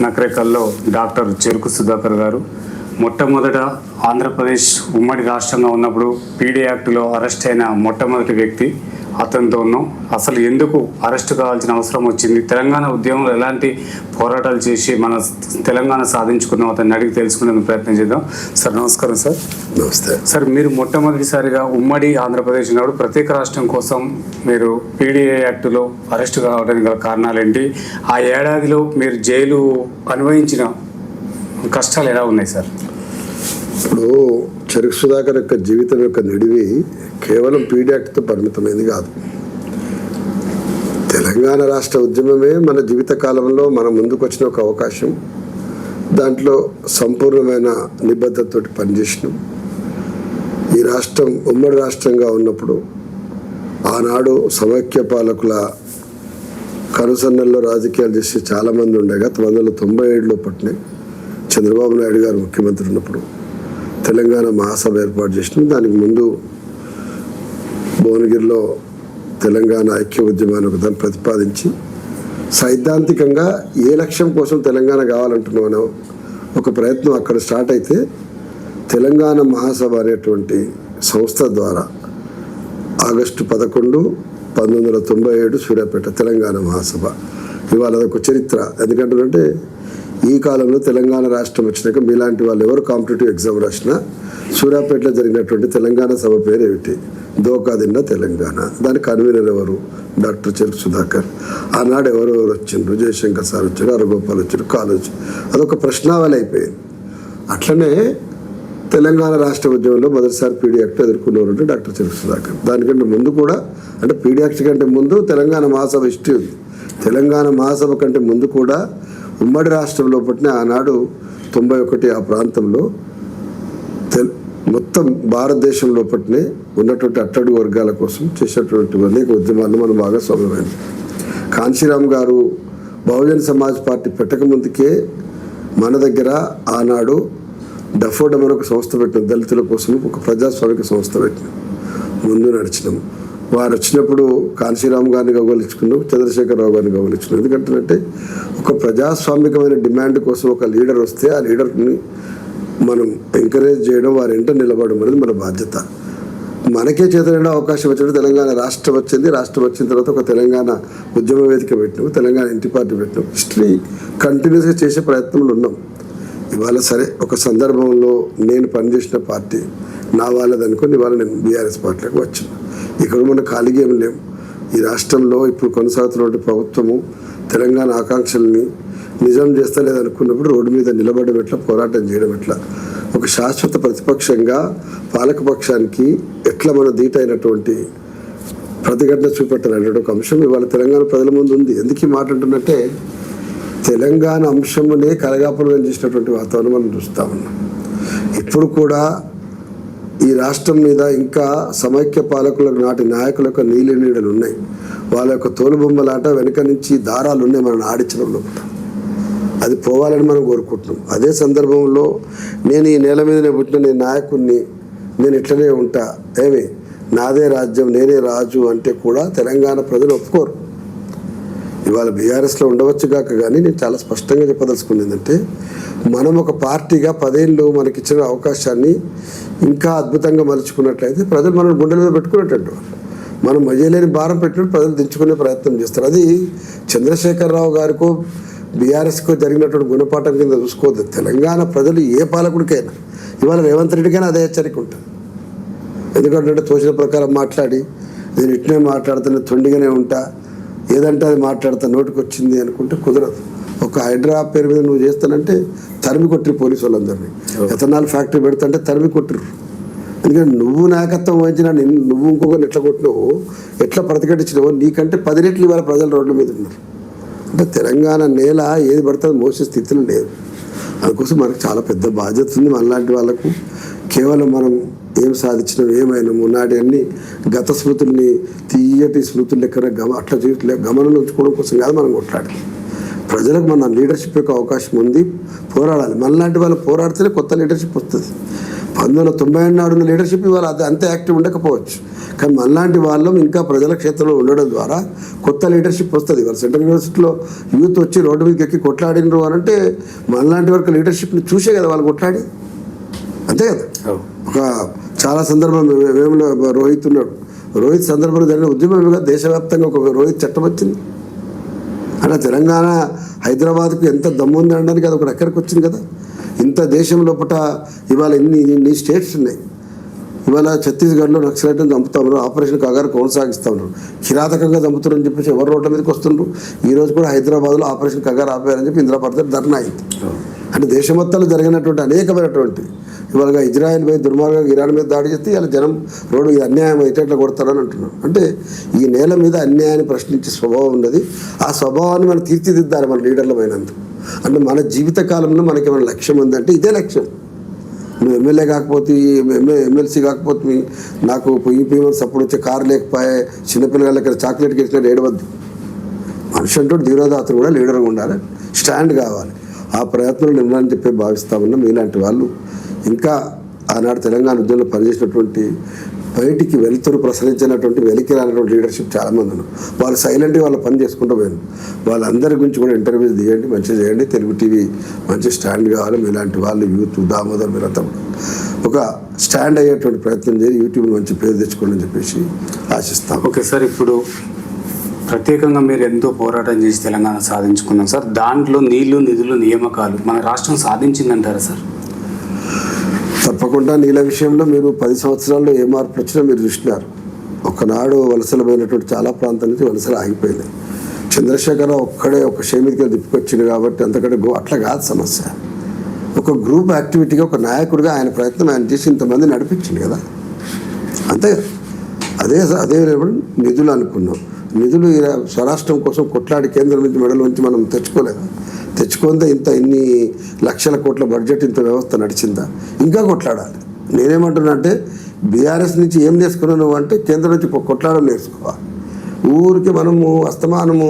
నకరేకల్లో doctor చెరుకు సుధాకర్ గారు మొట్టమొదట ఆంధ్రప్రదేశ్ ఉమ్మడి రాష్ట్రంగా ఉన్నప్పుడు పీడీ యాక్టులో అరెస్ట్ అయిన మొట్టమొదటి వ్యక్తి అతనితో ఉన్నాం. అసలు ఎందుకు అరెస్ట్ కావాల్సిన అవసరం వచ్చింది, తెలంగాణ ఉద్యమంలో ఎలాంటి పోరాటాలు చేసి మన తెలంగాణ సాధించుకున్నాం అతన్ని అడిగి తెలుసుకునేందుకు ప్రయత్నం చేద్దాం. సార్ నమస్కారం. సార్ నమస్తే సార్. మీరు మొట్టమొదటిసారిగా ఉమ్మడి ఆంధ్రప్రదేశ్ ఉన్నప్పుడు ప్రత్యేక రాష్ట్రం కోసం మీరు పీడీఏ యాక్టులో అరెస్ట్ కావడానికి గల కారణాలు ఏంటి? ఆ ఏడాదిలో మీరు జైలు అనుభవించిన కష్టాలు ఎలా ఉన్నాయి సార్? ఇప్పుడు చెరుకు సుధాకర్ యొక్క జీవితం యొక్క నిడివి కేవలం పీడీ యాక్ట్తో పరిమితమైంది కాదు. తెలంగాణ రాష్ట్ర ఉద్యమమే మన జీవిత కాలంలో మన ముందుకు వచ్చిన ఒక అవకాశం. దాంట్లో సంపూర్ణమైన నిబద్ధతతో పనిచేసినాం. ఈ రాష్ట్రం ఉమ్మడి రాష్ట్రంగా ఉన్నప్పుడు ఆనాడు సమైక్య పాలకుల కనుసన్నల్లో రాజకీయాలు చేసి చాలామంది ఉండగా 1997లో పట్టినాయి. చంద్రబాబు నాయుడు గారు ముఖ్యమంత్రి ఉన్నప్పుడు తెలంగాణ మహాసభ ఏర్పాటు చేసినాం. దానికి ముందు భువనగిరిలో తెలంగాణ ఐక్య ఉద్యమాన్ని ఒకదాన్ని ప్రతిపాదించి సైద్ధాంతికంగా ఏ లక్ష్యం కోసం తెలంగాణ కావాలంటున్నామో ఒక ప్రయత్నం అక్కడ స్టార్ట్ అయితే తెలంగాణ మహాసభ అనేటువంటి సంస్థ ద్వారా ఆగస్టు 11, 1997 సూర్యాపేట తెలంగాణ మహాసభ. ఇవాళ అదొక చరిత్ర. ఎందుకంటే ఈ కాలంలో తెలంగాణ రాష్ట్రం వచ్చినాక మీలాంటి వాళ్ళు ఎవరు కాంపిటేటివ్ ఎగ్జామ్ రాసినా సూర్యాపేటలో జరిగినటువంటి తెలంగాణ సభ పేరు ఏమిటి? దోకాదిన్న తెలంగాణ. దాని కన్వీనర్ ఎవరు? డాక్టర్ చెరుకు సుధాకర్. ఆనాడు ఎవరెవరు వచ్చిండ్రు? జయశంకర్ సార్ వచ్చారు, అరగోపాల్ వచ్చారు, కాలేజ్. అదొక ప్రశ్నావళి అయిపోయింది. అట్లనే తెలంగాణ రాష్ట్ర ఉద్యమంలో మొదటిసారి పీడీ యాక్ట్ ఎదుర్కొన్నవారంటే డాక్టర్ చెరుకు సుధాకర్. దానికంటే ముందు కూడా అంటే పీడీ యాక్ట్ కంటే ముందు తెలంగాణ మహాసభ హిస్టరీ ఉంది. తెలంగాణ మహాసభ కంటే ముందు కూడా ఉమ్మడి రాష్ట్రంలో పట్టిన ఆనాడు 91 ఆ ప్రాంతంలో మొత్తం భారతదేశంలో పట్టిన ఉన్నటువంటి అట్టడుగు వర్గాల కోసం చేసేటువంటి అనేక ఉద్యమాలను మనం భాగస్వామ్యమైంది. కాంశీరామ్ గారు బహుజన్ సమాజ్ పార్టీ పెట్టక ముందుకే మన దగ్గర ఆనాడు డఫోడమ్ అని ఒక సంస్థ పెట్టినాం. దళితుల కోసం ఒక ప్రజాస్వామిక సంస్థ పెట్టినాం. ముందు నడిచినాం. వారు వచ్చినప్పుడు కాంశీరామ్ గారిని గౌరవించుకున్నాం, చంద్రశేఖరరావు గారిని గౌరవించుకున్నాం. ఎందుకంటే ఒక ప్రజాస్వామికమైన డిమాండ్ కోసం ఒక లీడర్ వస్తే ఆ లీడర్ని మనం ఎంకరేజ్ చేయడం, వారి వెంట నిలబడడం అనేది మన బాధ్యత. మనకే చేతనైన అవకాశం వచ్చినట్టు తెలంగాణ రాష్ట్రం వచ్చింది. రాష్ట్రం వచ్చిన తర్వాత ఒక తెలంగాణ ఉద్యమ వేదిక పెట్టినాం, తెలంగాణ ఇంటి పార్టీ పెట్టినాం. హిస్టరీ కంటిన్యూస్గా చేసే ప్రయత్నంలో ఉన్నాం. ఇవాళ సరే ఒక సందర్భంలో నేను పనిచేసిన పార్టీ నా వాళ్ళది అనుకుని ఇవాళ నేను బీఆర్ఎస్ పార్టీలోకి వచ్చాను. ఇక్కడ మన ఖాళీగా ఏం లేవు. ఈ రాష్ట్రంలో ఇప్పుడు కొనసాగుతున్న ప్రభుత్వము తెలంగాణ ఆకాంక్షల్ని నిజం చేస్తా లేదనుకున్నప్పుడు రోడ్డు మీద నిలబడడం ఎట్లా, పోరాటం చేయడం ఎట్లా, ఒక శాశ్వత ప్రతిపక్షంగా పాలకపక్షానికి ఎట్లా మన ధీటైనటువంటి ప్రతిఘటన చూపెట్టాలనే ఒక అంశం ఇవాళ తెలంగాణ ప్రజల ముందు ఉంది. ఎందుకు ఈ మాట అంటున్నట్టే తెలంగాణ అంశమునే కలగాపులుగా చేసినటువంటి వాతావరణం మనం చూస్తూ ఉన్నాం. ఇప్పుడు కూడా ఈ రాష్ట్రం మీద ఇంకా సమైక్య పాలకులకు నాటి నాయకుల యొక్క నీలి నీడలు ఉన్నాయి. వాళ్ళ యొక్క తోలుబొమ్మలాట వెనుక నుంచి దారాలు ఉన్నాయి మనం ఆడించడం లోపల. అది పోవాలని మనం కోరుకుంటున్నాం. అదే సందర్భంలో నేను ఈ నేల మీదనే పుట్టిన నేను నాయకుడిని, నేను ఇట్లనే ఉంటా, ఏమి నాదే రాజ్యం నేనే రాజు అంటే కూడా తెలంగాణ ప్రజలు ఒప్పుకోరు. ఇవాళ బీఆర్ఎస్లో ఉండవచ్చు కాక కానీ నేను చాలా స్పష్టంగా చెప్పదలుచుకుంది ఏంటంటే మనం ఒక పార్టీగా 10 ఏళ్ళు మనకిచ్చిన అవకాశాన్ని ఇంకా అద్భుతంగా మలుచుకున్నట్లయితే ప్రజలు మనం గుండెల మీద పెట్టుకునేటట్టు మనం మయ్యలేని భారం పెట్టినట్టు ప్రజలు దించుకునే ప్రయత్నం చేస్తారు. అది చంద్రశేఖరరావు గారికో బీఆర్ఎస్కో జరిగినటువంటి గుణపాఠం కింద చూసుకోవద్దు. తెలంగాణ ప్రజలు ఏ పాలకుడికైనా ఇవాళ రేవంత్ రెడ్డికైనా అదే హెచ్చరిక ఉంటుంది. ఎందుకంటే తోచిన ప్రకారం మాట్లాడి నేను ఇట్నే మాట్లాడుతున్నా, తొండిగానే ఉంటా, ఏదంటే అది మాట్లాడతా, నోటికి వచ్చింది అనుకుంటే కుదరదు. ఒక హైడ్రా పేరు మీద నువ్వు చేస్తానంటే తరిమి కొట్టిరు పోలీసు వాళ్ళందరినీ. ఎథనాల్ ఫ్యాక్టరీ పెడతాంటే తరిమి కొట్టిరు. ఎందుకంటే నువ్వు నాయకత్వం వహించిన నువ్వు ఇంకొకరిని ఎట్లా కొట్టినావు, ఎట్లా ప్రతిఘటించినావో నీకంటే 10 రెట్లు ఇవాళ ప్రజలు రోడ్ల మీద ఉన్నారు. అంటే తెలంగాణ నేల ఏది పడుతుంది మోసే స్థితిలో లేదు. అందుకోసం మనకు చాలా పెద్ద బాధ్యత ఉంది. మనలాంటి వాళ్ళకు కేవలం మనం ఏం సాధించినాం, ఏమైనాము, నాటి అన్ని గత స్మృతుల్ని తీయటి స్మృతులు లెక్కన అట్లా గమనంలో ఉంచుకోవడం కోసం కాదు మనం కొట్లాడాలి. ప్రజలకు మన లీడర్షిప్ యొక్క అవకాశం ఉంది, పోరాడాలి. మనలాంటి వాళ్ళు పోరాడితేనే కొత్త లీడర్షిప్ వస్తుంది. 1990 నాడు ఉన్న లీడర్షిప్ ఇవాళ అది అంతే యాక్టివ్ ఉండకపోవచ్చు. కానీ మనలాంటి వాళ్ళం ఇంకా ప్రజల క్షేత్రంలో ఉండడం ద్వారా కొత్త లీడర్షిప్ వస్తుంది. ఇవాళ సెంట్రల్ యూనివర్సిటీలో యూత్ వచ్చి రోడ్డు మీదకి ఎక్కి కొట్లాడినరు అని అంటే మనలాంటి వరకు లీడర్షిప్ని చూసే కదా వాళ్ళు కొట్లాడి, అంతే కదా. ఒక చాలా సందర్భం మేము రోహిత్ ఉన్నాడు, రోహిత్ సందర్భంలో జరిగిన ఉద్యమంగా దేశవ్యాప్తంగా ఒక రోహిత్ చట్టం వచ్చింది. అలా తెలంగాణ హైదరాబాద్కు ఎంత దమ్ము ఉంది అనడానికి అది ఒకటి ఎక్కడికి వచ్చింది కదా. ఇంత దేశం లోపల ఇవాళ ఇన్ని స్టేట్స్ ఉన్నాయి. ఇవాళ ఛత్తీస్గఢ్లో నక్సలైట్ని చంపుతా ఉన్నారు, ఆపరేషన్ కగారు కొనసాగిస్తూ ఉన్నారు, కిరాతకంగా చంపుతారు అని చెప్పేసి ఎవరు రోడ్ల మీదకి వస్తుండ్రు. ఈరోజు కూడా హైదరాబాద్లో ఆపరేషన్ కగారు ఆపేయాలని చెప్పి ఇందిరా పార్టీ ధర్నా అయింది. అంటే దేశ మొత్తంలో జరిగినటువంటి అనేకమైనటువంటి ఇవాళ ఇజ్రాయెల్ మీద దుర్మార్గంగా ఇరాన్ మీద దాడి చేస్తే ఇలా జనం రోడ్డు ఇది అన్యాయం ఎట్లా కొడతారని అంటున్నారు. అంటే ఈ నేల మీద అన్యాయాన్ని ప్రశ్నించే స్వభావం ఉన్నది. ఆ స్వభావాన్ని మనం తీర్చిదిద్దాలి మన లీడర్లమైనందుకు. అంటే మన జీవిత కాలంలో మనకి ఏమైనా లక్ష్యం ఉందంటే ఇదే లక్ష్యం. నువ్వు ఎమ్మెల్యే కాకపోతే ఎమ్మెల్సీ కాకపోతే నాకు పొయ్యి పేమెంట్స్ అప్పుడు వచ్చే కారు లేకపోయే చిన్నపిల్లల దగ్గర చాక్లెట్కి ఇచ్చినట్టు ఏడవద్దు. మనిషి అంటూ ధీరోదాతలు కూడా లీడర్గా ఉండాలి, స్టాండ్ కావాలి. ఆ ప్రయత్నంలో నిమ్మని చెప్పి భావిస్తామన్నా మీలాంటి వాళ్ళు ఇంకా ఆనాడు తెలంగాణ ఉద్యమంలో పనిచేసినటువంటి బయటికి వెలుతురు ప్రసరించినటువంటి వెలికి రానటువంటి లీడర్షిప్ చాలామంది ఉన్నారు. వాళ్ళు సైలెంట్గా వాళ్ళ పని చేసుకుంటూ పోయారు. వాళ్ళందరి గురించి కూడా ఇంటర్వ్యూస్ తీయండి, మంచిగా చేయండి. తెలుగు టీవీ మంచి స్టాండ్ కావాలి. మీలాంటి వాళ్ళు యూత్ దామోదర్ మీరంతా ఒక స్టాండ్ అయ్యేటువంటి ప్రయత్నం చేసి యూట్యూబ్ మంచి పేరు తెచ్చుకోండి అని చెప్పేసి ఆశిస్తాం. ఓకే సార్, ఇప్పుడు ప్రత్యేకంగా మీరు ఎంతో పోరాటం చేసి తెలంగాణ సాధించుకున్నాం సార్. దాంట్లో నీళ్లు నిధులు నియామకాలు మన రాష్ట్రం సాధించిందంటారా సార్? తప్పకుండా నీళ్ళ విషయంలో మీరు 10 సంవత్సరాల్లో ఏ మార్పు వచ్చినా మీరు చూసినారు. ఒకనాడు వలసలమైనటువంటి చాలా ప్రాంతాల నుంచి వలసలు ఆగిపోయినాయి. చంద్రశేఖరరావు ఒక్కడే ఒక షేమిదికి తిప్పుకొచ్చింది కాబట్టి అంతకంటే అట్లా కాదు సమస్య. ఒక గ్రూప్ యాక్టివిటీగా ఒక నాయకుడిగా ఆయన ప్రయత్నం ఆయన చేసి ఇంతమంది నడిపించింది కదా, అంతే. అదే నిధులు అనుకున్నాం. నిధులు స్వరాష్ట్రం కోసం కొట్లాడి కేంద్రం నుంచి మెడల నుంచి మనం తెచ్చుకుందా ఇన్ని లక్షల కోట్ల బడ్జెట్ ఇంత వ్యవస్థ నడిచిందా? ఇంకా కొట్లాడాలి. నేనేమంటున్నా అంటే బీఆర్ఎస్ నుంచి ఏం నేర్చుకున్నావు నువ్వు అంటే కేంద్రం నుంచి కొట్లాడడం నేర్చుకోవాలి. ఊరికి మనము అస్తమానము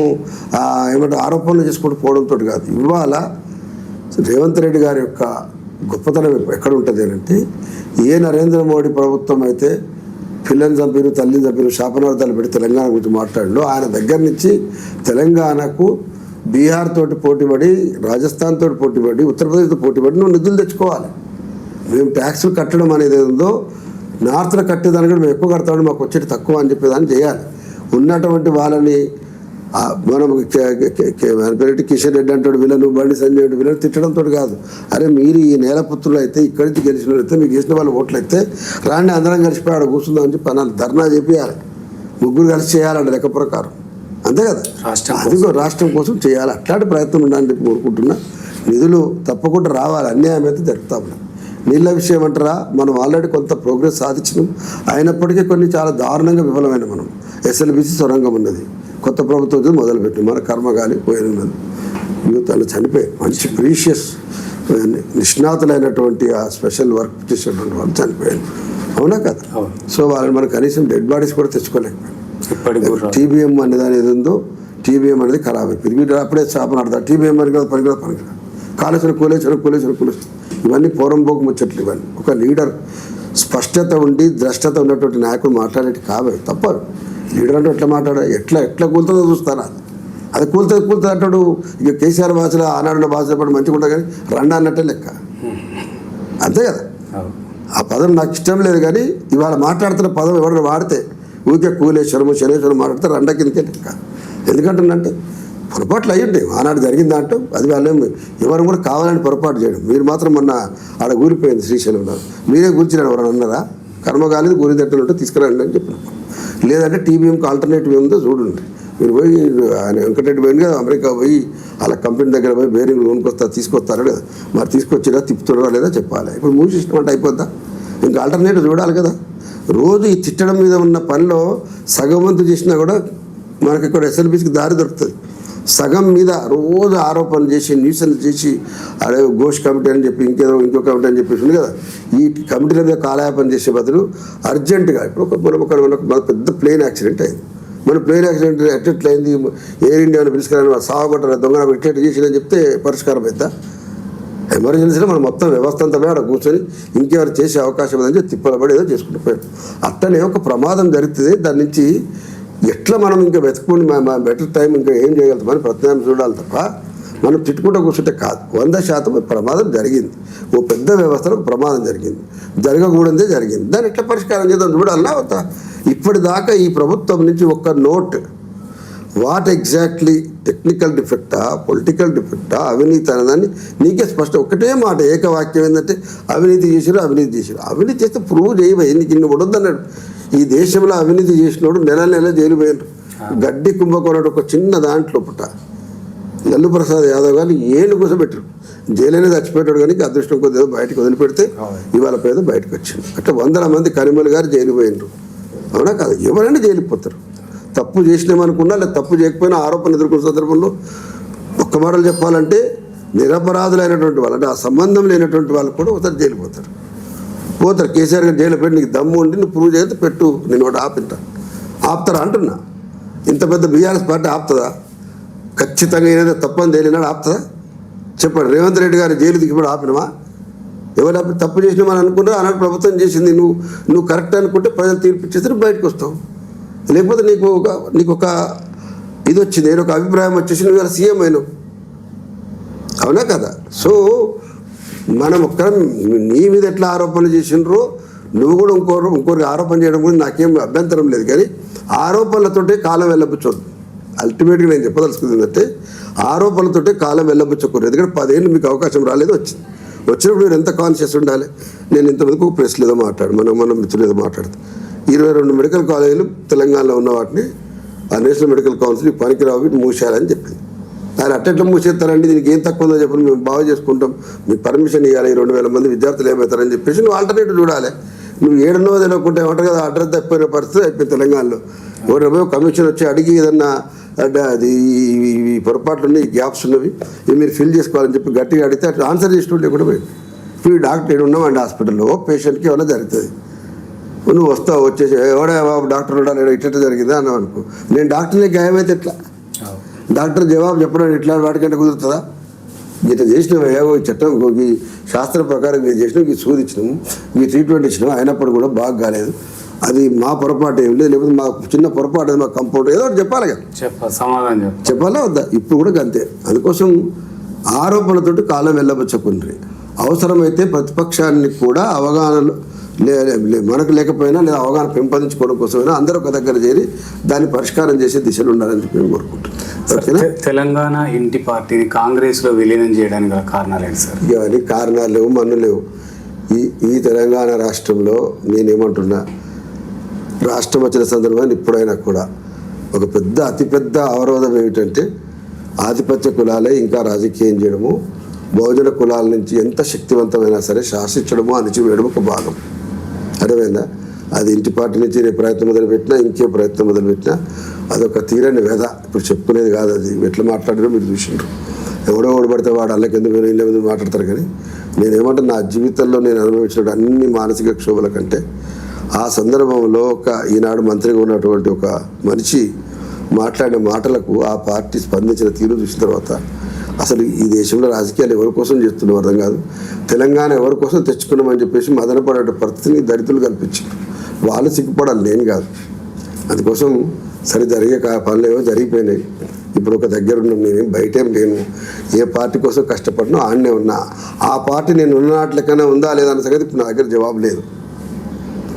ఏమంటే ఆరోపణలు చేసుకుంటూ పోవడంతో కాదు. ఇవాళ రేవంత్ రెడ్డి గారి యొక్క గొప్పతనం ఎక్కడ ఉంటుంది అంటే ఏ నరేంద్ర మోడీ ప్రభుత్వం అయితే పిల్లని చంపిరు తల్లిని చంపిరు శాపనార్థాలు పెట్టి తెలంగాణ గురించి మాట్లాడు, ఆయన దగ్గర నుంచి తెలంగాణకు బీహార్ తోటి పోటీపడి, రాజస్థాన్ తోటి పోటీపడి, ఉత్తరప్రదేశ్తో పోటీపడి నువ్వు నిధులు తెచ్చుకోవాలి. మేము ట్యాక్సులు కట్టడం అనేది ఉందో నార్త్లో కట్టేదానికంటే మేము ఎక్కువ కడతామని మాకు వచ్చేది తక్కువ అని చెప్పేదాన్ని చేయాలి. ఉన్నటువంటి వాళ్ళని మనం కిషన్ రెడ్డి అంటాడు వీళ్ళను, బండి సంజయ్ అంటే వీళ్ళని తిట్టడంతో కాదు. అరే మీరు ఈ నేల పుత్రులు అయితే ఇక్కడి నుంచి గెలిచిన వాళ్ళు అయితే మీకు వేసిన వాళ్ళు ఓట్లు అయితే రాండి అందరం కలిసిపోయి ఆడ కూర్చుందామని చెప్పి అన్నాను. ధర్నా చేపియాలి, ముగ్గురు కలిసి చేయాలంటే లెక్క ప్రకారం, అంతే కదా. అది రాష్ట్రం కోసం చేయాలి. అట్లాంటి ప్రయత్నం ఉండాలని చెప్పి కోరుకుంటున్నా. నిధులు తప్పకుండా రావాలి, అన్యాయం అయితే జరుగుతూ ఉన్నాయి. నీళ్ళ విషయం అంటారా, మనం ఆల్రెడీ కొంత ప్రోగ్రెస్ సాధించినాం. అయినప్పటికీ కొన్ని చాలా దారుణంగా విఫలమైన మనం ఎస్ఎల్బిసి సొరంగం ఉన్నది, కొత్త ప్రభుత్వం మొదలుపెట్టి మన కర్మగాలి పోయినది, యూత్ అలా చనిపోయి మంచి ప్రీషియస్ నిష్ణాతులైనటువంటి ఆ స్పెషల్ వర్క్ చేసేటువంటి వాళ్ళు చనిపోయారు, అవునా కదా. సో వాళ్ళని మనం కనీసం డెడ్ బాడీస్ కూడా తెచ్చుకోలేకపోయాం. టీబీఎం అనే దాని ఏది ఉందో టీబీఎం అనేది ఖరాబ్ అయిపోయింది. వీళ్ళు అప్పుడే శాపం ఆడతారు టీబీఎం అని కదా పనికిరాదు. కాళేశ్వరం కూలేశ్వరం ఇవన్నీ పోరంబోకు ముచ్చట్లు. ఇవన్నీ ఒక లీడర్ స్పష్టత ఉండి ద్రష్టత ఉన్నటువంటి నాయకుడు మాట్లాడేటి కావే తప్పదు. లీడర్ అంటే ఎట్లా ఎట్లా కూలుతుందో చూస్తారా, అది కూలుతుంది అంటాడు. ఇక కేసీఆర్ భాషలో ఆనాడున్న భాషలో పాటు మంచిగా ఉంటుంది కానీ రండా అన్నట్టే లెక్క, అంతే కదా. ఆ పదం నాకు ఇష్టం లేదు కానీ ఇవాళ మాట్లాడుతున్న పదం ఎవరైనా వాడితే ఊరికే కూలేశ్వరము శనేశ్వరం మాట్లాడితే రండ కిందకే లెక్క. ఎందుకంటుందంటే పొరపాట్లు అయ్యండి ఆనాడు జరిగిన దాంట్లో, అది వాళ్ళేం ఎవరు కూడా కావాలని పొరపాటు చేయడం. మీరు మాత్రం మొన్న ఆడ కూలిపోయింది శ్రీశైలంలో, మీరే కూర్చున్నాడు ఎవరైనా అన్నారా? కర్మగాలిది కూలి తట్టినట్టు తీసుకురండి అని చెప్పిన. లేదంటే టీబీఎంకి ఆల్టర్నేటివ్ ఏముందో చూడండి. మీరు పోయి ఆయన వెంకటరెడ్డి పోయింది కదా అమెరికా పోయి వాళ్ళ కంపెనీ దగ్గర పోయి బేరింగ్ లోన్కి తీసుకొస్తారా లేదా, మరి తీసుకొచ్చినా తిప్పుతున్నారా లేదా చెప్పాలి. ఇప్పుడు మూసేసిన అంటే అయిపోద్దా? ఇంకా ఆల్టర్నేటివ్ చూడాలి కదా. రోజు ఈ తిట్టడం మీద ఉన్న పనిలో సగం వంతు చేసినా కూడా మనకి ఇక్కడ ఎస్ఎల్బీసీకి దారి దొరుకుతుంది. సగం మీద రోజు ఆరోపణలు చేసి న్యూసెన్స్ చేసి అదే ఘోష్ కమిటీ అని చెప్పి ఇంకో కమిటీ అని చెప్పేసి ఉంది కదా. ఈ కమిటీల మీద కాలయాపన చేసే బదులు అర్జెంటుగా ఇప్పుడు మన పెద్ద ప్లేన్ యాక్సిడెంట్ అయింది. మన ప్లేన్ యాక్సిడెంట్ ఎట్లయింది, ఎయిర్ ఇండియాను పిలుచుకురాని సాగుబట్టారు దొంగ ఎట్లా చేసిందని చెప్తే పరిష్కారం అవుతా? ఎమర్జెన్సీలో మనం మొత్తం వ్యవస్థ అంతా పోయి అక్కడ కూర్చొని ఇంకెవరు చేసే అవకాశం ఉందని చెప్పి తిప్పలబడి ఏదో చేసుకుంటూ పోయారు. అట్లనే ఒక ప్రమాదం జరుగుతుంది, దాని నుంచి ఎట్లా మనం ఇంకా వెతుకుని మా బెటర్ టైం ఇంకా ఏం చేయగలుగుతామని ప్రత్యామ్నాయం చూడాలి తప్ప మనం తిట్టుకుంటూ కూర్చుంటే కాదు. 100% ప్రమాదం జరిగింది, ఓ పెద్ద వ్యవస్థలో ప్రమాదం జరిగింది, జరగకూడదే జరిగింది. దాన్ని ఎట్లా పరిష్కారం చేద్దాం చూడాలన్నా అవుతా. ఇప్పటిదాకా ఈ ప్రభుత్వం నుంచి ఒక్క నోట్ వాట్ ఎగ్జాక్ట్లీ టెక్నికల్ డిఫెక్టా, పొలిటికల్ డిఫెక్టా, అవినీతి అనేదాన్ని నీకే స్పష్టం ఒకటే మాట ఏకవాక్యం ఏంటంటే అవినీతి చేసారు. అవినీతి చేస్తే ప్రూవ్ చేయబోయి నీకు ఇన్ని ఉండొద్దన్నాడు. ఈ దేశంలో అవినీతి చేసినోడు నెల జైలు పోయాడు. గడ్డి కుంభకోణం ఒక చిన్న దాంట్లో పుట్ట లల్లు ప్రసాద్ యాదవ్ గారిని ఏళ్ళు కూర్చోబెట్టారు. జైలునే చచ్చిపోయాడు కానీ అదృష్టం కొద్దిగా బయటకు వదిలిపెడితే ఇవాళ పేద బయటకు వచ్చింది. అట్లా 100 మంది కనిమల్ గారు జైలు పోయినరు. అవునా కాదు? ఎవరైనా జైలుకి పోతారు. తప్పు చేసినామనుకున్నా లేదా తప్పు చేయకపోయినా ఆరోపణలు ఎదుర్కొన్న సందర్భంలో ఒక్క మాటలు చెప్పాలంటే నిరపరాధులైనటువంటి వాళ్ళు అంటే ఆ సంబంధం లేనటువంటి వాళ్ళు కూడా ఒకసారి జైలు పోతారు. కేసీఆర్ గారు జైలు పెట్టి నీకు దమ్ము ఉండి నువ్వు ప్రూవ్ చేస్తే పెట్టు, నేను ఒకటి ఆపుతారా అంటున్నా. ఇంత పెద్ద బీఆర్ఎస్ పార్టీ ఆపుతుందా? ఖచ్చితంగా ఏదైనా తప్పని తేలినాడు ఆపుతుందా చెప్పండి. రేవంత్ రెడ్డి గారు జైలు దిగిపోయి ఆపినమా? ఎవరు ఆపి తప్పు చేసినామని అనుకున్నా ఆనాడు ప్రభుత్వం చేసింది. నువ్వు కరెక్ట్ అనుకుంటే ప్రజలు తీర్పిచ్చేస్తే బయటకు వస్తావు. లేకపోతే నీకు ఒక ఇది వచ్చింది, నేను ఒక అభిప్రాయం వచ్చేసి నువ్వు సీఎం అయినావు. అవునా కదా? సో మనం నీ మీద ఎట్లా ఆరోపణలు చేసినరో నువ్వు కూడా ఇంకోరికి ఆరోపణ చేయడం కూడా నాకేం అభ్యంతరం లేదు. కానీ ఆరోపణలతోటే కాలం వెళ్ళబుచ్చొద్దు. అల్టిమేట్గా నేను చెప్పదలుచుకుంది ఏంటంటే ఆరోపణలతోటే కాలం వెళ్ళబుచ్చకూడదు. ఎందుకంటే 10 ఏళ్ళు మీకు అవకాశం రాలేదు, వచ్చినప్పుడు మీరు ఎంత కాన్షియస్ ఉండాలి. నేను ఇంతమందికి ఒక ప్రెస్లో ఏదో మన మిత్రులు ఏదో మాట్లాడుతాను. 22 మెడికల్ కాలేజీలు తెలంగాణలో ఉన్న వాటిని ఆ నేషనల్ మెడికల్ కౌన్సిల్ పనికిరావు మూసేయాలని చెప్పింది. ఆయన అట్టెట్లా మూసేస్తారండి, దీనికి ఏం తక్కువ ఉందో చెప్పండి, మేము బాగా చేసుకుంటాం, మీకు పర్మిషన్ ఇవ్వాలి, 2,000 మంది విద్యార్థులు ఏమవుతారని చెప్పేసి నువ్వు ఆల్టర్నేటివ్ చూడాలి. నువ్వు 7 తెలియకుంటే ఏమంటారు కదా, అడ్రస్ తప్పిపోయిన పరిస్థితి అయిపోయింది తెలంగాణలో. ఎవరు కమిషన్ వచ్చి అడిగి ఏదన్నా అది ఈ పొరపాట్లు ఉన్నాయి, ఈ గ్యాప్స్ ఉన్నవి, ఇవి మీరు ఫిల్ చేసుకోవాలని చెప్పి గట్టిగా అడిగితే అట్లా ఆన్సర్ చేసినట్టు కూడా పోయింది. ఇప్పుడు డాక్టర్ ఏడు ఉన్నామండి హాస్పిటల్లో, పేషెంట్కి ఏమైనా జరుగుతుంది, నువ్వు వస్తావు వచ్చేసి ఎవడే బాబు డాక్టర్ ఉన్నాడు ఇట్లా జరిగిందా అన్నావు అనుకో, నేను డాక్టర్ని గాయమైతే ఎట్లా? డాక్టర్ జవాబు చెప్పడం ఇట్లా వాటికంటే కుదురుతుందా? ఇట్లా చేసినావు ఏవో చట్టం ఈ శాస్త్రం ప్రకారం నేను చేసినావు, ఈ సూది ఇచ్చినాము, ఈ ట్రీట్మెంట్ ఇచ్చినాము, అయినప్పుడు కూడా బాగా కాలేదు, అది మా పొరపాటు ఏం లేదు, లేకపోతే మా చిన్న పొరపాటు అది మా కంపౌండర్ ఏదో ఒకటి చెప్పాలి కదా, సమాధానం చెప్పాలా వద్దా? ఇప్పుడు కూడా అంతే. అందుకోసం ఆరోపణలతోటి కాలం వెళ్ళబుచ్చకుండ్రి. అవసరమైతే ప్రతిపక్షాన్ని కూడా అవగాహనలు మనకు లేకపోయినా లేదా అవగాహన పెంపొందించుకోవడం కోసమైనా అందరూ ఒక దగ్గర చేరి దాన్ని పరిష్కారం చేసే దిశలో ఉండాలని చెప్పి మేము కోరుకుంటున్నాం. తెలంగాణ ఇంటి పార్టీని కాంగ్రెస్లో విలీనం చేయడానికి గల కారణాలు ఏంటి సార్? ఇవన్నీ కారణాలు లేవు, మన్ను లేవు. ఈ తెలంగాణ రాష్ట్రంలో నేనేమంటున్నా, రాష్ట్రం వచ్చిన సందర్భాన్ని ఇప్పుడైనా కూడా ఒక అతిపెద్ద అవరోధం ఏమిటంటే ఆధిపత్య కులాలే ఇంకా రాజకీయం చేయడము, బహుజన కులాల నుంచి ఎంత శక్తివంతమైనా సరే శాసించడము అణిచివేయడం ఒక భాగం. అర్థమైందా? అది ఇంటి పార్టీ నుంచి నేను ప్రయత్నం మొదలుపెట్టినా ఇంకే ప్రయత్నం మొదలుపెట్టినా అదొక తీరని వ్యధ. ఇప్పుడు చెప్పుకునేది కాదు, అది ఎట్లా మాట్లాడారో మీరు చూసిండ్రు. ఎవడో ఓడబడితే వాడు అల్లకెందుకు ఇళ్ళ మీద మాట్లాడతారు. కానీ నేనేమంటే నా జీవితంలో నేను అనుభవించిన అన్ని మానసిక క్షోభల కంటే ఆ సందర్భంలో ఈనాడు మంత్రిగా ఉన్నటువంటి ఒక మనిషి మాట్లాడిన మాటలకు ఆ పార్టీ స్పందించిన తీరు చూసిన తర్వాత అసలు ఈ దేశంలో రాజకీయాలు ఎవరి కోసం చేస్తున్నాం అర్థం కాదు. తెలంగాణ ఎవరి కోసం తెచ్చుకున్నామని చెప్పేసి మదనపడే పరిస్థితిని దళితులు కల్పించారు. వాళ్ళు సిగ్గుపడాలి, నేను కాదు. అందుకోసం సరే జరిగే పనులు ఏవో జరిగిపోయినాయి. ఇప్పుడు ఒక దగ్గర ఉన్నాం, నేనేం బయటేం లేను. ఏ పార్టీ కోసం కష్టపడినా ఆడనే ఉన్నా. ఆ పార్టీ నేను ఉన్నట్లకైనా ఉందా లేదా అన్న సంగతి ఇప్పుడు నా దగ్గర జవాబు లేదు.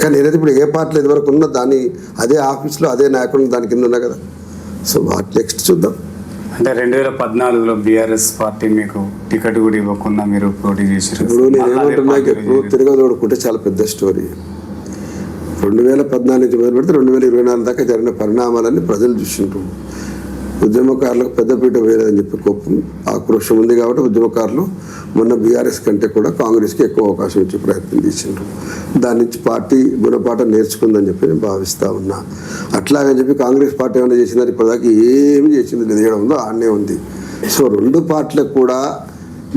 కానీ నేనైతే ఇప్పుడు ఏ పార్టీలో ఇదివరకు ఉన్నా దాన్ని అదే ఆఫీస్లో అదే నాయకుడు దాని కింద ఉన్నా కదా. సో వాటి నెక్స్ట్ చూద్దాం. అంటే 2014లో బీఆర్ఎస్ పార్టీ మీకు టికెట్ కూడా ఇవ్వకుండా మీరు పోటీ చేశారు. ఇప్పుడు నేను ఏమంటున్నా, ఎప్పుడు తిరగదోడుకుంటే చాలా పెద్ద స్టోరీ. 2014 నుంచి మొదలు పెడితే 2024 దాకా జరిగిన పరిణామాలన్నీ ప్రజలు చూసింటారు. ఉద్యమకారులకు పెద్దపీట వేయలేదని చెప్పి కోపం ఆక్రోషం ఉంది కాబట్టి ఉద్యమకారులు మొన్న బీఆర్ఎస్ కంటే కూడా కాంగ్రెస్కి ఎక్కువ అవకాశం ఇచ్చే ప్రయత్నం చేసిండ్రు. దాని నుంచి పార్టీ గుణపాఠం నేర్చుకుందని చెప్పి నేను భావిస్తూ ఉన్నా. అట్లాగని చెప్పి కాంగ్రెస్ పార్టీ ఏమైనా చేసిందని ఇప్పటిదాకా ఏమి చేసింది లేదు, ఏడ ఉందో ఆడనే ఉంది. సో 2 పార్టీలకు కూడా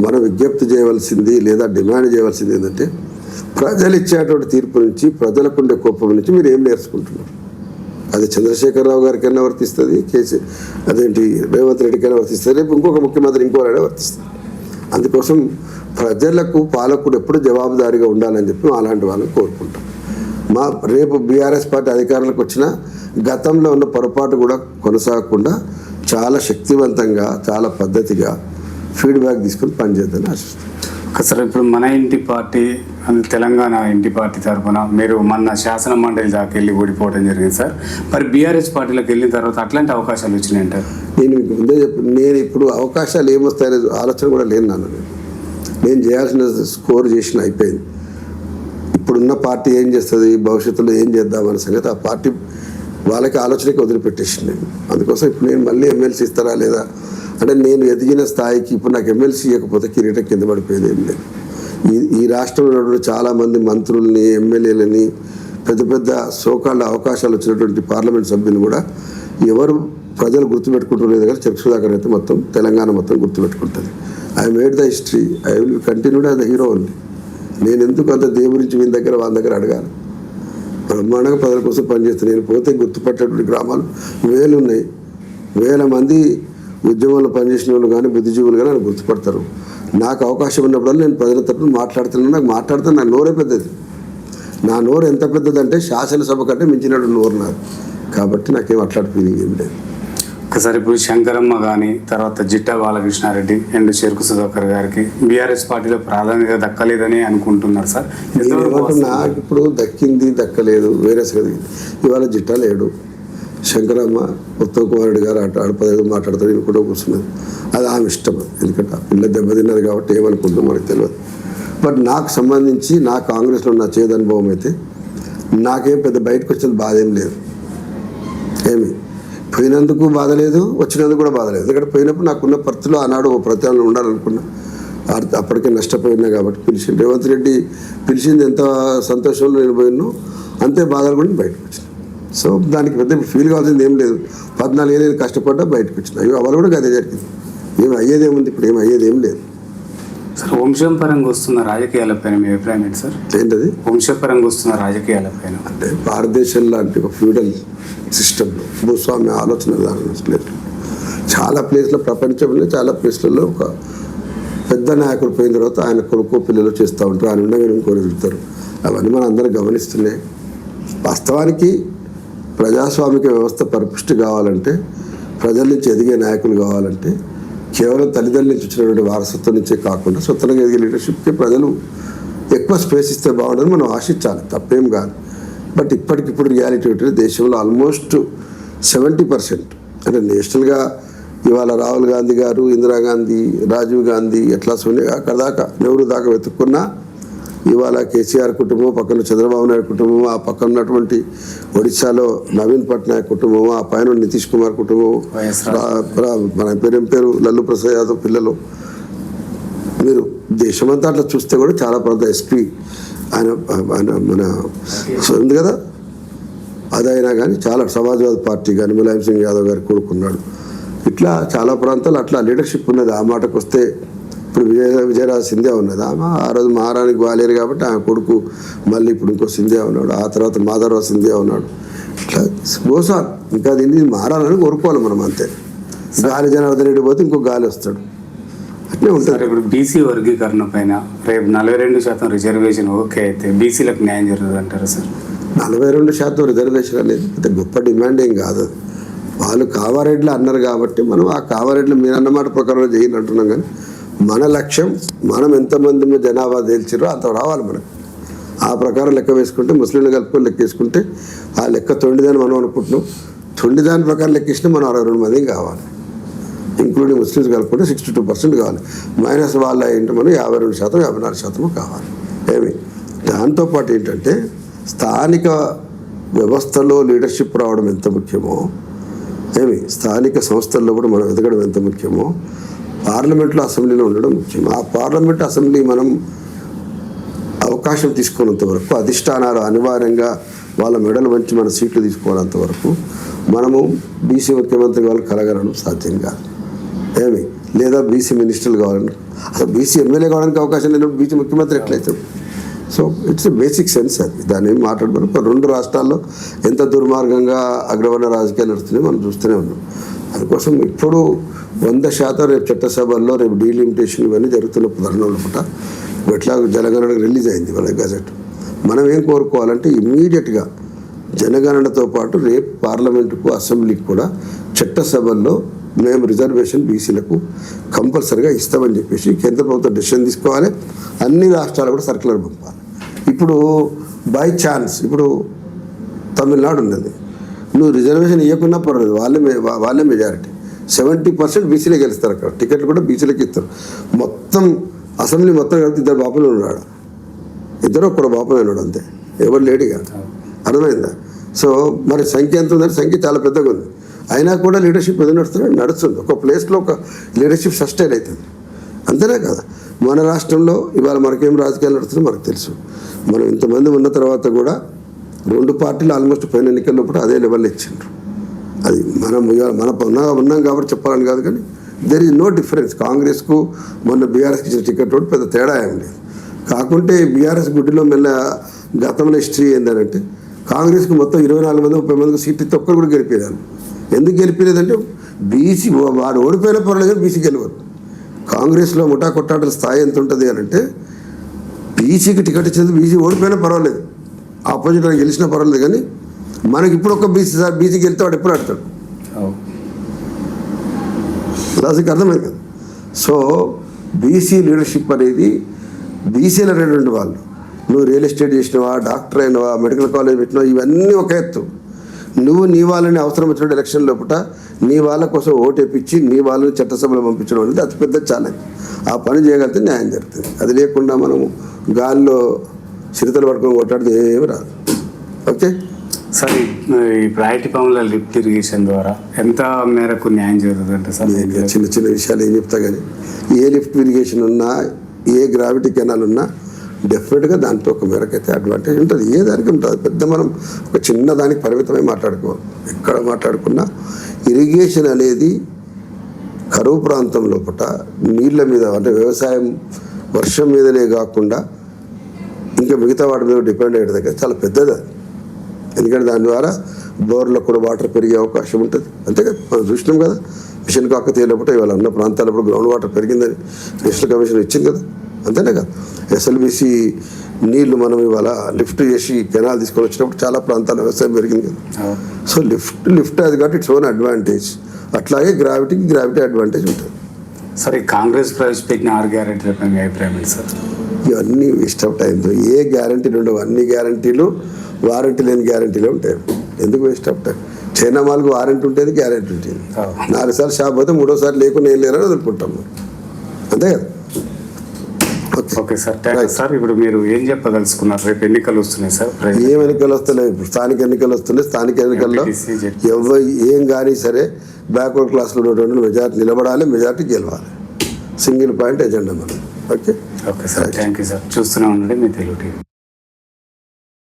మనం విజ్ఞప్తి చేయవలసింది లేదా డిమాండ్ చేయవలసింది ఏంటంటే ప్రజలు ఇచ్చేటువంటి తీర్పు నుంచి ప్రజలకు ఉండే కోపం నుంచి మీరు ఏం నేర్చుకుంటున్నారు? అది చంద్రశేఖరరావు గారికైనా వర్తిస్తుంది, అదేంటి రేవంత్ రెడ్డికైనా వర్తిస్తుంది, రేపు ఇంకొక ముఖ్యమంత్రి ఇంకోరైనా వర్తిస్తుంది. అందుకోసం ప్రజలకు పాలకుడు ఎప్పుడు జవాబుదారీగా ఉండాలని చెప్పి అలాంటి వాళ్ళని కోరుకుంటాం. రేపు బీఆర్ఎస్ పార్టీ అధికారంలోకి వచ్చిన గతంలో ఉన్న పొరపాటు కూడా కొనసాగకుండా చాలా శక్తివంతంగా చాలా పద్ధతిగా ఫీడ్బ్యాక్ తీసుకొని పనిచేద్దని ఆశిస్తాం. సార్ ఇప్పుడు మన ఇంటి పార్టీ తెలంగాణ ఇంటి పార్టీ తరఫున మీరు మన శాసన మండలి దాకా వెళ్ళి ఓడిపోవడం జరిగింది సార్. మరి బీఆర్ఎస్ పార్టీలోకి వెళ్ళిన తర్వాత అట్లాంటి అవకాశాలు వచ్చినాయి అంటారు? నేను మీకు ముందే నేను ఇప్పుడు అవకాశాలు ఏమొస్తాయనే ఆలోచన కూడా లేను నేను చేయాల్సిన స్కోర్ చేసిన అయిపోయింది. ఇప్పుడున్న పార్టీ ఏం చేస్తుంది, భవిష్యత్తులో ఏం చేద్దామనే సంగతి ఆ పార్టీ వాళ్ళకి ఆలోచనకి వదిలిపెట్టేసింది నేను. అందుకోసం ఇప్పుడు నేను మళ్ళీ ఎమ్మెల్సీ ఇస్తారా లేదా అంటే నేను ఎదిగిన స్థాయికి ఇప్పుడు నాకు ఎమ్మెల్సీ ఇవ్వకపోతే కిరీటం కింద పడిపోయేది ఏం లేదు. ఈ రాష్ట్రంలో చాలామంది మంత్రుల్ని ఎమ్మెల్యేలని పెద్ద పెద్ద సోకాళ్ళ అవకాశాలు వచ్చినటువంటి పార్లమెంట్ సభ్యులు కూడా ఎవరు ప్రజలు గుర్తుపెట్టుకుంటలేదు కానీ చెక్ సుధాకర్ అయితే మొత్తం తెలంగాణ మొత్తం గుర్తుపెట్టుకుంటుంది. I made the history, I will continued as the hero only. నేను ఎందుకు అంత దేవురించి వీని దగ్గర వాళ్ళ దగ్గర అడగాలి? బ్రహ్మాండంగా ప్రజల కోసం పనిచేస్తాను. నేను పోతే గుర్తుపట్టేటువంటి గ్రామాలు వేలు ఉన్నాయి. వేల మంది ఉద్యమంలో పనిచేసిన వాళ్ళు కానీ బుద్ధిజీవులు కానీ నన్ను గుర్తుపడతారు. నాకు అవకాశం ఉన్నప్పుడల్లా నేను ప్రజల తరపున మాట్లాడుతున్నాను. నాకు మాట్లాడితే నా నోరే పెద్దది. నా నోరు ఎంత పెద్దదంటే శాసనసభ కంటే మించినట్టు నోరు నాది. కాబట్టి నాకేం అట్లాంటి ఫీలింగ్ ఏం లేదు. ఒకసారి ఇప్పుడు శంకరమ్మ కానీ తర్వాత జిట్టా బాలకృష్ణారెడ్డి అండ్ చెరుకు సుధాకర్ గారికి బీఆర్ఎస్ పార్టీలో ప్రాధాన్యత దక్కలేదని అనుకుంటున్నారు సార్. నాకు ఇప్పుడు దక్కింది దక్కలేదు వేరే సంగతి. ఇవాళ జిట్టా లేడు, శంకరమ్మ ఉత్తమ్ కుమార్ రెడ్డి గారు ఆడపదేదో మాట్లాడతారు, నేను కూడా కూర్చున్నది. అది ఆమె ఇష్టం. ఎందుకంటే ఆ పిల్ల దెబ్బతిన్నది కాబట్టి ఏమనుకుంటుందో మనకు తెలియదు. బట్ నాకు సంబంధించి నా కాంగ్రెస్లో నా చేదు అనుభవం అయితే నాకేం పెద్ద బయటకు వచ్చిన బాధ ఏం లేదు. ఏమి పోయినందుకు బాధ లేదు, వచ్చినందుకు కూడా బాధ లేదు. ఎందుకంటే పోయినప్పుడు నాకున్న పరిస్థితిలో ఆనాడు ఓ ప్రత్యామ్నాయం ఉండాలనుకున్నా. అప్పటికే నష్టపోయినా కాబట్టి పిలిచింది రేవంత్ రెడ్డి పిలిచింది. ఎంత సంతోషంలో నేను పోయినో అంతే బాధలు కూడా బయటకు వచ్చిన. సో దానికి పెద్ద ఫీల్ కావాల్సింది ఏం లేదు. 14 ఏళ్ళు కష్టపడ్డా బయటకు వచ్చిన. అయ్యో అవలు కూడా అదే జరిగింది. ఏమి అయ్యేదేముంది? ఇప్పుడు ఏమి అయ్యేది ఏం లేదు. సార్ వంశపరంగా వస్తున్న రాజకీయాలపైన మీ అభిప్రాయం ఏంటి సార్? ఏంటది? వంశపరంగా వస్తున్న రాజకీయాలపైన అంటే భారతదేశం లాంటి ఒక ఫ్యూడల్ సిస్టంలో భూస్వామ్య ఆలోచన విధానం లేదు. చాలా ప్లేస్లో ప్రపంచంలో చాలా ప్లేస్లలో ఒక పెద్ద నాయకుడు పోయిన తర్వాత ఆయన కొడుకు పిల్లలు చేస్తూ ఉంటారు. ఆయన ఉండగా ఇంకోటి వెళ్తారు. అవన్నీ మనం అందరం గమనిస్తున్నాయి. వాస్తవానికి ప్రజాస్వామిక వ్యవస్థ పరిపుష్టి కావాలంటే, ప్రజల నుంచి ఎదిగే నాయకులు కావాలంటే కేవలం తల్లిదండ్రుల నుంచి వచ్చినటువంటి వారసత్వం నుంచే కాకుండా స్వతంత్రంగా ఎదిగే లీడర్షిప్కి ప్రజలు ఎక్కువ స్పేస్ ఇస్తే బాగుండదని మనం ఆశించాలి. తప్పేం కాదు. బట్ ఇప్పటికిప్పుడు రియాలిటీ ఏంటంటే దేశంలో ఆల్మోస్ట్ 70% అంటే నేషనల్గా ఇవాళ రాహుల్ గాంధీ గారు, ఇందిరాగాంధీ, రాజీవ్ గాంధీ, ఎట్లా సోనియా అక్కడ దాకా నెహ్రూ దాకా వెతుక్కున్నా ఇవాళ కేసీఆర్ కుటుంబం, పక్కన చంద్రబాబు నాయుడు కుటుంబం, ఆ పక్కన ఉన్నటువంటి ఒడిశాలో నవీన్ పట్నాయక్ కుటుంబం, ఆ పైన నితీష్ కుమార్ కుటుంబం, మన పేరు లల్లు ప్రసాద్ యాదవ్ పిల్లలు. మీరు దేశమంతా అట్లా చూస్తే కూడా చాలా ప్రాంత ఎస్పీ ఆయన మన ఉంది కదా, అదైనా కానీ చాలా సమాజ్వాదీ పార్టీ కానీ ములాయం సింగ్ యాదవ్ గారు కొడుకున్నాడు. ఇట్లా చాలా ప్రాంతాలు అట్లా లీడర్షిప్ ఉన్నది. ఆ మాటకు వస్తే ఇప్పుడు విజయరాజ్ సింధియా ఉన్నది. ఆ రోజు మహారాణి గ్వాలియర్ కాబట్టి ఆమె కొడుకు మళ్ళీ ఇప్పుడు ఇంకో సింధియా ఉన్నాడు. ఆ తర్వాత మాధవరావు సింధియా ఉన్నాడు. ఇట్లా గోసార్ ఇంకా దీన్ని మారాలని కోరుకోవాలి మనం. అంతే. గాలి జనార్దన్ రెడ్డి పోతే ఇంకో గాలి వస్తాడు. అట్లే ఉంటారు. ఇప్పుడు బీసీ వర్గీకరణ పైన రేపు 42% రిజర్వేషన్ ఓకే అయితే బీసీలకు న్యాయం జరుగుతుంది అంటారా సార్? 42% రిజర్వేషన్ అనేది పెద్ద గొప్ప డిమాండ్ ఏం కాదు. వాళ్ళు కామారెడ్డిలో అన్నారు కాబట్టి మనం ఆ కామారెడ్డిలో మీరు అన్నమాట ప్రకారం చేయాలి అంటున్నాం. కానీ మన లక్ష్యం మనం ఎంతమంది జనాభా తేల్చారో అంత రావాలి మనకు. ఆ ప్రకారం లెక్క వేసుకుంటే ముస్లింలు కలుపుకొని లెక్కేసుకుంటే ఆ లెక్క తొండిదాన్ని మనం అనుకుంటున్నాం. తొండిదాని ప్రకారం లెక్కేసినా మనం 62 మంది కావాలి. ఇంక్లూడింగ్ ముస్లిమ్స్ కలుపుకుంటే 62% కావాలి. మైనస్ వాళ్ళ ఏంటి మనం 52%, 54% కావాలి. ఏమి దాంతోపాటు ఏంటంటే స్థానిక వ్యవస్థలో లీడర్షిప్ రావడం ఎంత ముఖ్యమో, స్థానిక సంస్థల్లో కూడా మనం ఎదగడం ఎంత ముఖ్యమో, పార్లమెంట్లో అసెంబ్లీలో ఉండడం ముఖ్యం. ఆ పార్లమెంట్ అసెంబ్లీ మనం అవకాశం తీసుకున్నంత వరకు, అధిష్టానాలు అనివార్యంగా వాళ్ళ మెడలు వంచి మన సీట్లు తీసుకోవాలంత వరకు మనము బీసీ ముఖ్యమంత్రి వాళ్ళు కలగడం సాధ్యం కాదు. లేదా బీసీ మినిస్టర్లు కావాలని, అసలు బీసీ ఎమ్మెల్యే కావడానికి అవకాశం లేనప్పుడు బీసీ ముఖ్యమంత్రి ఎట్లయితాడు? So it's a basic sense. అది దాన్ని ఏం మాట్లాడమని 2 రాష్ట్రాల్లో ఎంత దుర్మార్గంగా అగ్రవర్ణ రాజకీయాలు నడుస్తున్నాయో మనం చూస్తూనే ఉన్నాం. అందుకోసం ఇప్పుడు 100% రేపు చట్టసభల్లో రేపు డీలిమిటేషన్ ఇవన్నీ జరుగుతున్న తరుణంలో పూట ఎట్లా జనగణనకు రిలీజ్ అయింది వాళ్ళ గజెట్. మనం ఏం కోరుకోవాలంటే ఇమ్మీడియట్గా జనగణనతో పాటు రేపు పార్లమెంటుకు అసెంబ్లీకి కూడా చట్టసభల్లో మేము రిజర్వేషన్ బీసీలకు కంపల్సరీగా ఇస్తామని చెప్పేసి కేంద్ర ప్రభుత్వం డెసిషన్ తీసుకోవాలి. అన్ని రాష్ట్రాలు కూడా సర్క్యులర్ పంపాలి. ఇప్పుడు బై ఛాన్స్ ఇప్పుడు తమిళనాడు ఉన్నది, నువ్వు రిజర్వేషన్ ఇవ్వకున్నా పర్వాలేదు, వాళ్ళే మెజారిటీ 70% బీసీలే గెలుస్తారు. అక్కడ టికెట్లు కూడా బీసీలకి ఇస్తారు. మొత్తం అసెంబ్లీ మొత్తం కలిపి 2 బాపులు ఉన్నాడు, ఇద్దరు ఒక్కడు బాపులు ఉన్నాడు అంతే, ఎవరు లేడీగా. అర్థమైందా? సో మరి సంఖ్య ఎంత ఉందంటే సంఖ్య చాలా పెద్దగా ఉంది. అయినా కూడా లీడర్షిప్ ఏదో నడుస్తుంది. ఒక ప్లేస్లో ఒక లీడర్షిప్ సస్టైన్ అవుతుంది. అంతేనే కదా. మన రాష్ట్రంలో ఇవాళ మనకేం రాజకీయాలు నడుస్తుందో మనకు తెలుసు. మనం ఇంతమంది ఉన్న తర్వాత కూడా 2 పార్టీలు ఆల్మోస్ట్ పైన ఎన్నికల్లో కూడా అదే లెవెల్లో ఇచ్చిండ్రు. అది మనం ఇవాళ ఉన్నాం కాబట్టి చెప్పాలని కాదు, కానీ దెర్ ఈజ్ నో డిఫరెన్స్. కాంగ్రెస్కు మొన్న బీఆర్ఎస్కి ఇచ్చిన టికెట్ కూడా పెద్ద తేడా ఏం లేదు. కాకుంటే బీఆర్ఎస్ గుడ్డిలో మెల్ల గతంలో హిస్టరీ ఏంటంటే కాంగ్రెస్కి మొత్తం 24 మంది 30 మందికి సీట్లు ఇస్తే ఒక్కరు కూడా గెలిపేదాను. ఎందుకు గెలిపలేదంటే బీసీ వాడు ఓడిపోయినా పర్వాలేదు కానీ బీసీ గెలవదు. కాంగ్రెస్లో ముఠా కొట్టాటల స్థాయి ఎంత ఉంటుంది అని అంటే బీసీకి టికెట్ ఇచ్చేది బీసీ ఓడిపోయినా పర్వాలేదు, ఆపోజిట్ గెలిచినా పర్వాలేదు, కానీ మనకి ఇప్పుడు ఒక బీసీ గెలితే వాడు ఎప్పుడు ఆడతాడు. లాజిక్ అర్థమైంది కదా. సో బీసీ లీడర్షిప్ అనేది బీసీలు అనేటువంటి వాళ్ళు, నువ్వు రియల్ ఎస్టేట్ చేసినవా, డాక్టర్ అయినవా, మెడికల్ కాలేజ్ పెట్టినవా, ఇవన్నీ ఒక ఎత్తు. నువ్వు నీ వాళ్ళని అవసరం వచ్చినట్టు ఎలక్షన్ లోపల నీ వాళ్ళ కోసం ఓటు వేయించి నీ వాళ్ళని చట్టసభలో పంపించడం అనేది అతిపెద్ద ఛాలెంజ్. ఆ పని చేయగలిగితే న్యాయం జరుగుతుంది. అది లేకుండా మనము గాల్లో చిరుతలు పట్టుకొని కొట్టాడితే ఏమి రాదు. ఓకే సార్, ఇప్పుడు ఐటీ పనుల లిఫ్ట్ ఇరిగేషన్ ద్వారా ఎంత మేరకు న్యాయం జరుగుతుంది అంటే సార్? చిన్న చిన్న విషయాలు ఏం చెప్తా, కానీ ఏ లిఫ్ట్ ఇరిగేషన్ ఉన్నా ఏ గ్రావిటీ కెనాల్ ఉన్నా డెఫినెట్గా దాంట్లో ఒక మేరకైతే అడ్వాంటేజ్ ఉంటుంది. ఏ దానికి ఉంటుంది. పెద్ద మనం ఒక చిన్న దానికి పరిమితమై మాట్లాడుకోవాలి. ఎక్కడ మాట్లాడుకున్నా ఇరిగేషన్ అనేది కరువు ప్రాంతం లోపల నీళ్ళ మీద అంటే వ్యవసాయం వర్షం మీదనే కాకుండా ఇంకా మిగతా వాటి మీద డిపెండ్ అయ్యే దగ్గర చాలా పెద్దది అది. ఎందుకంటే దాని ద్వారా బోర్లకు కూడా వాటర్ పెరిగే అవకాశం ఉంటుంది. అంతే కదా, మనం చూసినాం కదా మిషన్ కాకతీయ లోపల ఇవాళ ఉన్న ప్రాంతాలప్పుడు గ్రౌండ్ వాటర్ పెరిగిందని నేషనల్ కమిషన్ ఇచ్చింది కదా. అంతేనే కదా, ఎస్ఎల్బిసి నీళ్లు మనం ఇవాళ లిఫ్ట్ చేసి కెనాల్ తీసుకొని వచ్చినప్పుడు చాలా ప్రాంతాల వ్యవసాయం పెరిగింది కదా. సో లిఫ్ట్ అది కాబట్టి ఇట్స్ ఓన్ అడ్వాంటేజ్. అట్లాగే గ్రావిటీ అడ్వాంటేజ్ ఉంటుంది. సరే, కాంగ్రెస్ ప్రవేశపెట్టిన 6 గ్యారెంటీల పైన మీ అభిప్రాయం ఏంటి సార్? ఇవన్నీ వేస్ట్ ఆఫ్ టైంతో ఏ గ్యారంటీలు ఉండవు. అన్ని గ్యారంటీలు వారంటీ లేని గ్యారంటీలే ఉంటాయి. ఎందుకు వేస్ట్ ఆఫ్ టైం? చైనా మాల్కు వారంటీ ఉంటుంది, గ్యారంటీ ఉంటుంది. 4 సార్లు షాప్ పోతే 3వ సారి లేకుండా ఏం లేరని వదులుకుంటాం. అంతే కదా. ఓకే సార్, సార్ ఇప్పుడు మీరు ఏం చెప్పదలుచుకున్నారు? రేపు ఎన్నికలు వస్తున్నాయి సార్. ఏం ఎన్నికలు వస్తున్నాయి? ఇప్పుడు స్థానిక ఎన్నికలు వస్తున్నాయి. స్థానిక ఎన్నికల్లో ఏం కానీ సరే బ్యాక్వర్డ్ క్లాస్లో ఉన్నటువంటి మెజార్టీ నిలబడాలి, మెజార్టీ గెలవాలి. సింగిల్ పాయింట్ ఎజెండా మనం. Okay sir, thank you sir. చూస్తూనే ఉండండి మీ తెలుగు టీవీ.